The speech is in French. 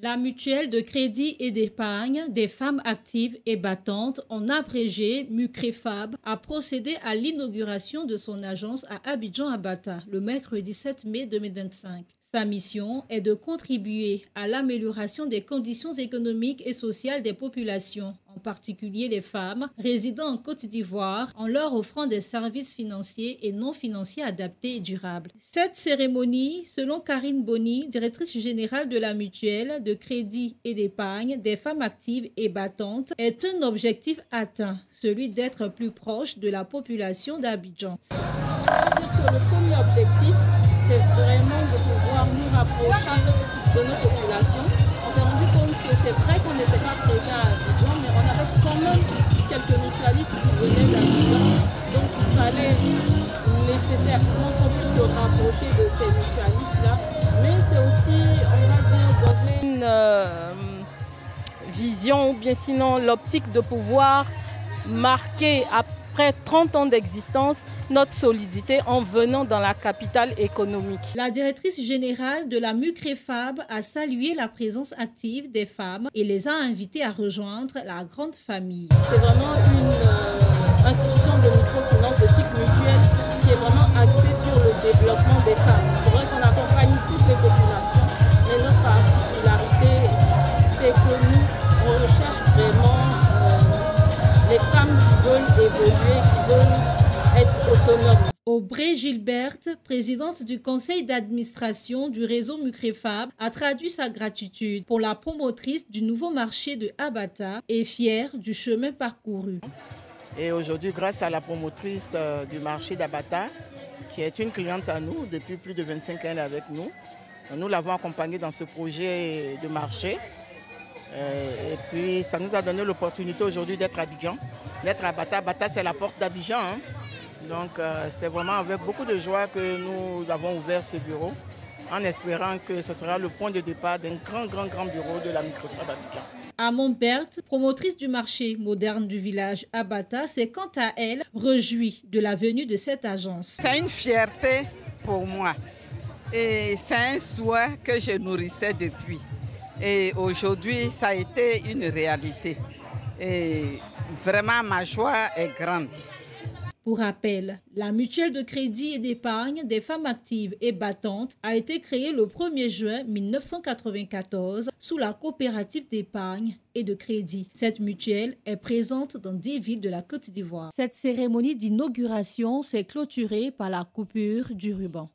La mutuelle de crédit et d'épargne des femmes actives et battantes, en abrégé MUCREFAB, a procédé à l'inauguration de son agence à Abidjan-Abata le mercredi 7 mai 2025. Sa mission est de contribuer à l'amélioration des conditions économiques et sociales des populations, en particulier les femmes résidant en Côte d'Ivoire, en leur offrant des services financiers et non financiers adaptés et durables. Cette cérémonie, selon Karine Boni, directrice générale de la mutuelle de crédit et d'épargne des femmes actives et battantes, est un objectif atteint, celui d'être plus proche de la population d'Abidjan. C'est-à-dire que le premier objectif, c'est vraiment de pouvoir nous rapprocher de nos populations. On s'est rendu compte que c'est vrai qu'on n'était pas présent à Abidjan, mais on avait quand même quelques mutualistes qui venaient d'Abidjan. Donc il fallait nécessairement qu'on puisse se rapprocher de ces mutualistes-là. Mais c'est aussi, on va dire, dans une vision, ou bien sinon l'optique de pouvoir marquer après 30 ans d'existence, notre solidité en venant dans la capitale économique. La directrice générale de la MUCREFAB a salué la présence active des femmes et les a invitées à rejoindre la grande famille. C'est vraiment une institution de microfinance de type mutuel qui est vraiment axée sur le développement des femmes. C'est vrai qu'on accompagne toutes les populations, mais notre particularité, c'est que nous, on recherche vraiment les femmes qui veulent évoluer, qui veulent être autonomes. Aubrey Gilberte, présidente du conseil d'administration du réseau MUCREFAB, a traduit sa gratitude pour la promotrice du nouveau marché de Abata et fière du chemin parcouru. Et aujourd'hui, grâce à la promotrice du marché d'Abata, qui est une cliente à nous depuis plus de 25 ans avec nous, nous l'avons accompagnée dans ce projet de marché. Et puis ça nous a donné l'opportunité aujourd'hui d'être à Abidjan, d'être à Abata. Abata, c'est la porte d'Abidjan. Donc c'est vraiment avec beaucoup de joie que nous avons ouvert ce bureau, en espérant que ce sera le point de départ d'un grand bureau de la MUCREFAB Abidjan. Amon Berthe, promotrice du marché moderne du village Abata, s'est quant à elle réjouie de la venue de cette agence. C'est une fierté pour moi et c'est un souhait que je nourrissais depuis. Et aujourd'hui, ça a été une réalité. Et vraiment, ma joie est grande. Pour rappel, la mutuelle de crédit et d'épargne des femmes actives et battantes a été créée le 1er juin 1994 sous la coopérative d'épargne et de crédit. Cette mutuelle est présente dans 10 villes de la Côte d'Ivoire. Cette cérémonie d'inauguration s'est clôturée par la coupure du ruban.